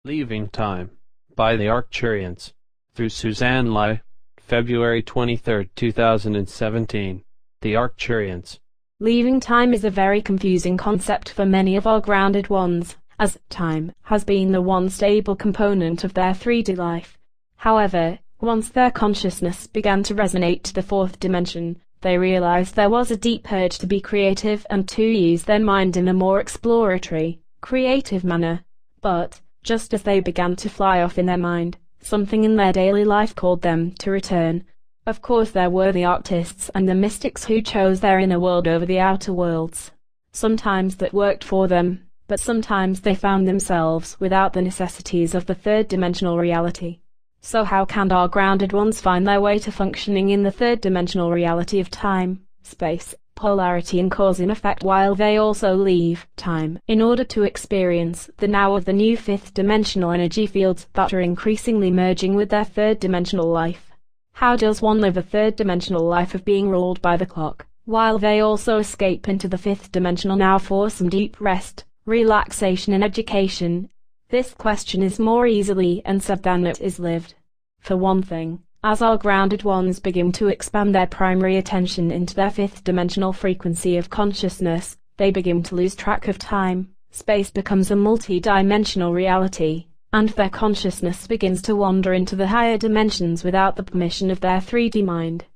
Leaving Time by the Arcturians through Suzanne, February 23, 2017. The Arcturians. Leaving time is a very confusing concept for many of our grounded ones, as time has been the one stable component of their 3D life. However, once their consciousness began to resonate to the fourth dimension, they realized there was a deep urge to be creative and to use their mind in a more exploratory, creative manner. But just as they began to fly off in their mind, something in their daily life called them to return. Of course, there were the artists and the mystics who chose their inner world over the outer worlds. Sometimes that worked for them, but sometimes they found themselves without the necessities of the third-dimensional reality. So how can our grounded ones find their way to functioning in the third-dimensional reality of time, space, polarity and cause and effect, while they also leave time in order to experience the now of the new fifth-dimensional energy fields that are increasingly merging with their third-dimensional life? How does one live a third-dimensional life of being ruled by the clock, while they also escape into the fifth-dimensional now for some deep rest, relaxation and education? This question is more easily answered than it is lived. For one thing, as our grounded ones begin to expand their primary attention into their fifth-dimensional frequency of consciousness, they begin to lose track of time. Space becomes a multi-dimensional reality, and their consciousness begins to wander into the higher dimensions without the permission of their 3D mind.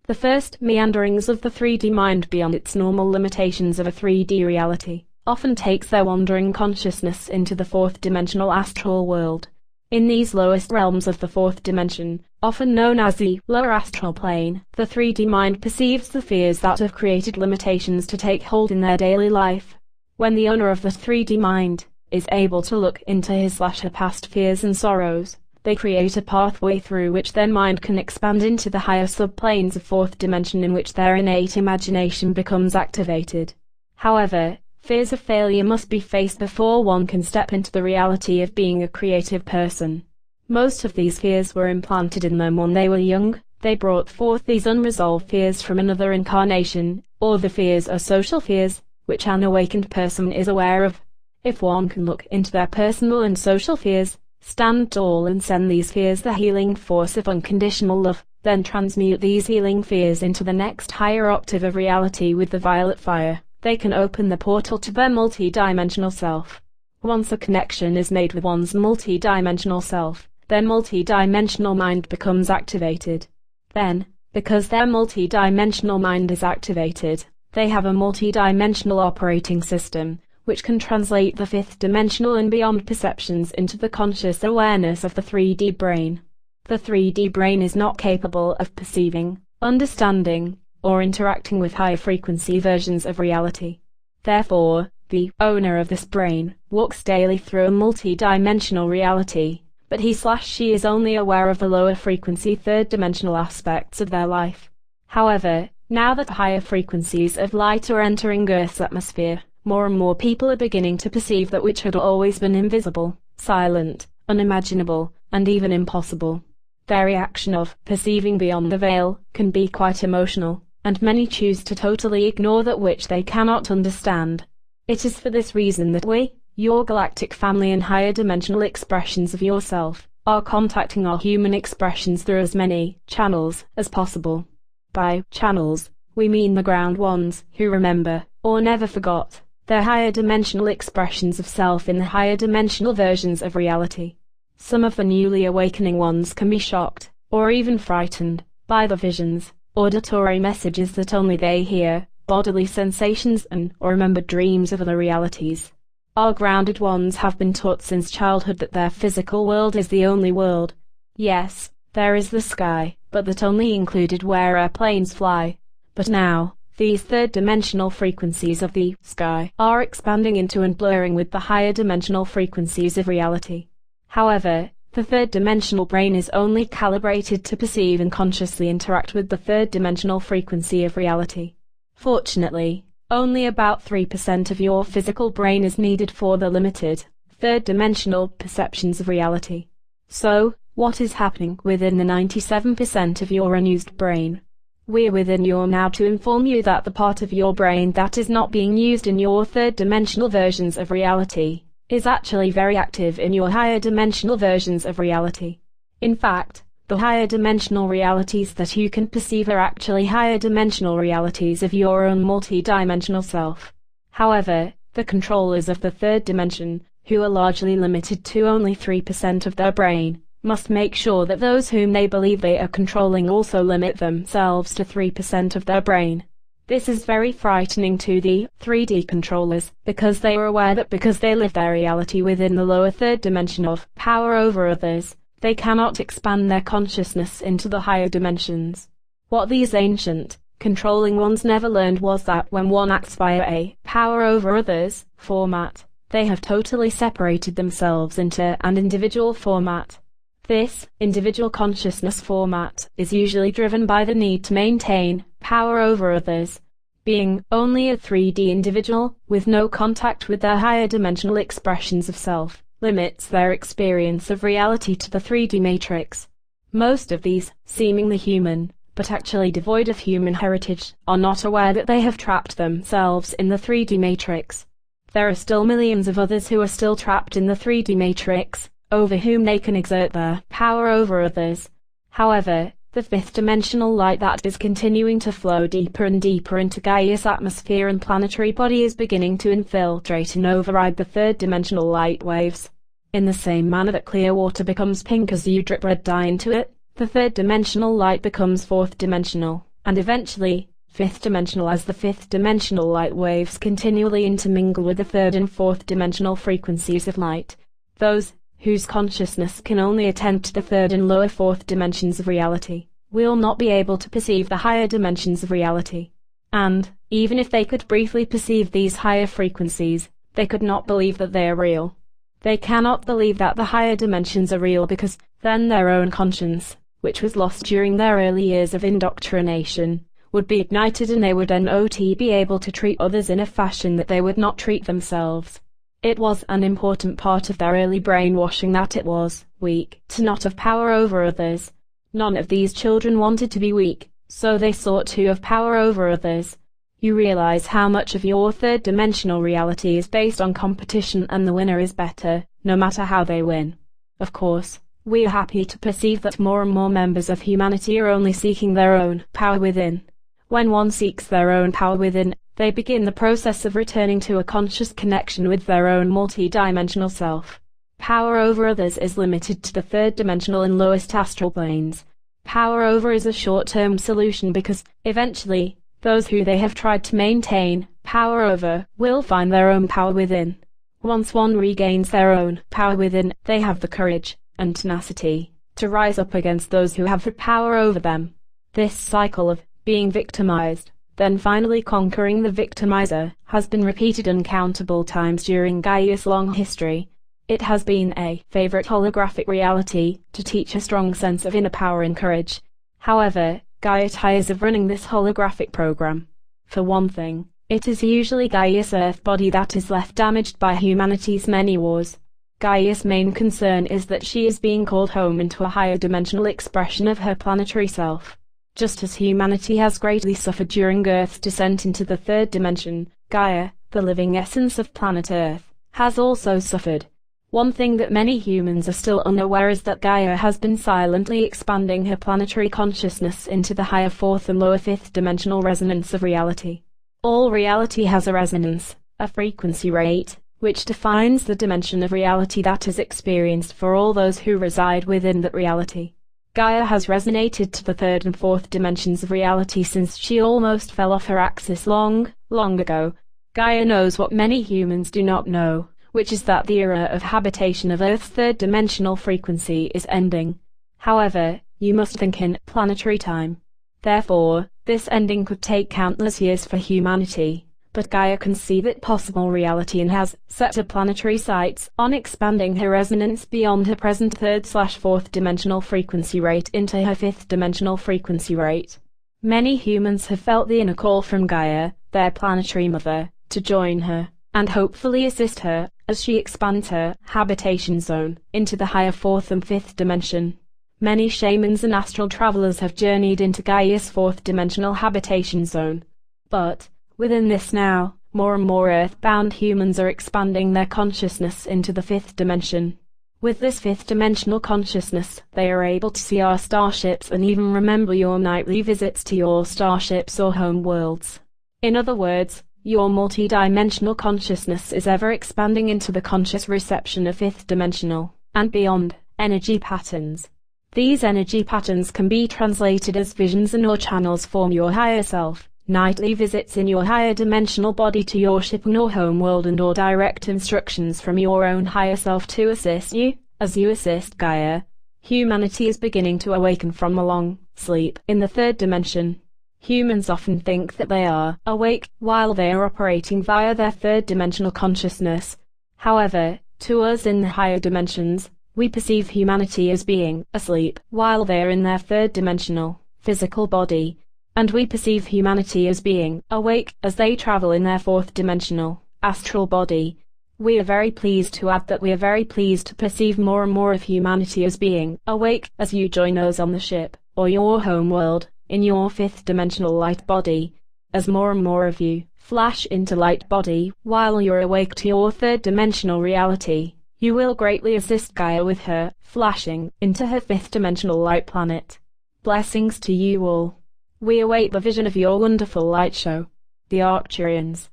The first meanderings of the 3D mind beyond its normal limitations of a 3D reality often takes their wandering consciousness into the fourth-dimensional astral world. In these lowest realms of the fourth dimension, often known as the lower astral plane, the 3D mind perceives the fears that have created limitations to take hold in their daily life. When the owner of the 3D mind is able to look into his/her past fears and sorrows, they create a pathway through which their mind can expand into the higher subplanes of fourth dimension, in which their innate imagination becomes activated. However, fears of failure must be faced before one can step into the reality of being a creative person. Most of these fears were implanted in them when they were young. They brought forth these unresolved fears from another incarnation, or the fears are social fears, which an awakened person is aware of. If one can look into their personal and social fears, stand tall and send these fears the healing force of unconditional love, then transmute these healing fears into the next higher octave of reality with the violet fire, they can open the portal to their multi-dimensional self. Once a connection is made with one's multi-dimensional self, their multi-dimensional mind becomes activated. Then, because their multi-dimensional mind is activated, they have a multi-dimensional operating system, which can translate the fifth-dimensional and beyond perceptions into the conscious awareness of the 3D brain. The 3D brain is not capable of perceiving, understanding, or interacting with high-frequency versions of reality. Therefore, the owner of this brain walks daily through a multi-dimensional reality, but he/she is only aware of the lower-frequency third-dimensional aspects of their life. However, now that higher frequencies of light are entering Earth's atmosphere, more and more people are beginning to perceive that which had always been invisible, silent, unimaginable, and even impossible. Their reaction of perceiving beyond the veil can be quite emotional, and many choose to totally ignore that which they cannot understand. It is for this reason that we, your galactic family and higher dimensional expressions of yourself, are contacting our human expressions through as many channels as possible. By channels, we mean the ground ones who remember, or never forgot, their higher dimensional expressions of self in the higher dimensional versions of reality. Some of the newly awakening ones can be shocked, or even frightened, by the visions, auditory messages that only they hear, bodily sensations and/or remembered dreams of other realities. Our grounded ones have been taught since childhood that their physical world is the only world. Yes, there is the sky, but that only included where airplanes fly. But now, these third-dimensional frequencies of the sky are expanding into and blurring with the higher dimensional frequencies of reality. However, the third-dimensional brain is only calibrated to perceive and consciously interact with the third-dimensional frequency of reality. Fortunately, only about 3% of your physical brain is needed for the limited, third-dimensional perceptions of reality. So, what is happening within the 97% of your unused brain? We're within your now to inform you that the part of your brain that is not being used in your third-dimensional versions of reality is actually very active in your higher dimensional versions of reality. In fact, the higher dimensional realities that you can perceive are actually higher dimensional realities of your own multi-dimensional self. However, the controllers of the third dimension, who are largely limited to only 3% of their brain, must make sure that those whom they believe they are controlling also limit themselves to 3% of their brain. This is very frightening to the 3D controllers, because they are aware that because they live their reality within the lower third dimension of power over others, they cannot expand their consciousness into the higher dimensions. What these ancient, controlling ones never learned was that when one acts via a power over others format, they have totally separated themselves into an individual format. This individual consciousness format is usually driven by the need to maintain power over others. Being only a 3D individual, with no contact with their higher dimensional expressions of self, limits their experience of reality to the 3D matrix. Most of these, seemingly human, but actually devoid of human heritage, are not aware that they have trapped themselves in the 3D matrix. There are still millions of others who are still trapped in the 3D matrix, over whom they can exert their power over others. However, the fifth dimensional light that is continuing to flow deeper and deeper into Gaia's atmosphere and planetary body is beginning to infiltrate and override the third dimensional light waves. In the same manner that clear water becomes pink as you drip red dye into it, the third dimensional light becomes fourth dimensional, and eventually, fifth dimensional as the fifth dimensional light waves continually intermingle with the third and fourth dimensional frequencies of light. Those whose consciousness can only attend to the third and lower fourth dimensions of reality, will not be able to perceive the higher dimensions of reality. And, even if they could briefly perceive these higher frequencies, they could not believe that they are real. They cannot believe that the higher dimensions are real because, then their own conscience, which was lost during their early years of indoctrination, would be ignited and they would not be able to treat others in a fashion that they would not treat themselves. It was an important part of their early brainwashing that it was weak to not have power over others. None of these children wanted to be weak, so they sought to have power over others. You realize how much of your third dimensional reality is based on competition, and the winner is better, no matter how they win. Of course, we are happy to perceive that more and more members of humanity are only seeking their own power within. When one seeks their own power within, they begin the process of returning to a conscious connection with their own multi-dimensional self. Power over others is limited to the third dimensional and lowest astral planes. Power over is a short-term solution because, eventually, those who they have tried to maintain power over will find their own power within. Once one regains their own power within, they have the courage and tenacity to rise up against those who have the power over them. This cycle of being victimized, then finally conquering the victimizer, has been repeated uncountable times during Gaia's long history. It has been a favorite holographic reality to teach a strong sense of inner power and courage. However, Gaia tires of running this holographic program. For one thing, it is usually Gaia's Earth body that is left damaged by humanity's many wars. Gaia's main concern is that she is being called home into a higher dimensional expression of her planetary self. Just as humanity has greatly suffered during Earth's descent into the third dimension, Gaia, the living essence of planet Earth, has also suffered. One thing that many humans are still unaware is that Gaia has been silently expanding her planetary consciousness into the higher fourth and lower fifth dimensional resonance of reality. All reality has a resonance, a frequency rate, which defines the dimension of reality that is experienced for all those who reside within that reality. Gaia has resonated to the third and fourth dimensions of reality since she almost fell off her axis long ago. Gaia knows what many humans do not know, which is that the era of habitation of Earth's third dimensional frequency is ending. However, you must think in planetary time. Therefore, this ending could take countless years for humanity. But Gaia can see that possible reality and has set her planetary sights on expanding her resonance beyond her present third/fourth dimensional frequency rate into her fifth dimensional frequency rate. Many humans have felt the inner call from Gaia, their planetary mother, to join her, and hopefully assist her, as she expands her habitation zone into the higher fourth and fifth dimension. Many shamans and astral travelers have journeyed into Gaia's fourth dimensional habitation zone. But, within this now, More and more earthbound humans are expanding their consciousness into the fifth dimension. With this fifth dimensional consciousness, they are able to see our starships and even remember your nightly visits to your starships or home worlds. In other words, your multi-dimensional consciousness is ever expanding into the conscious reception of fifth dimensional, and beyond, energy patterns. These energy patterns can be translated as visions and/or channels from your higher self, nightly visits in your higher dimensional body to your ship and/or home world, and/or direct instructions from your own higher self to assist you. As you assist Gaia, humanity is beginning to awaken from a long sleep in the third dimension. Humans often think that they are awake while they are operating via their third dimensional consciousness. However, to us in the higher dimensions, we perceive humanity as being asleep while they are in their third dimensional physical body, and we perceive humanity as being awake as they travel in their fourth dimensional astral body. We are very pleased to add that we are very pleased to perceive more and more of humanity as being awake as you join us on the ship, or your home world, in your fifth dimensional light body. As more and more of you flash into light body while you're awake to your third dimensional reality, you will greatly assist Gaia with her flashing into her fifth dimensional light planet. Blessings to you all. We await the vision of your wonderful light show, the Arcturians.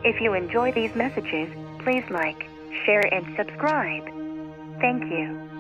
If you enjoy these messages, please like, share, and subscribe. Thank you.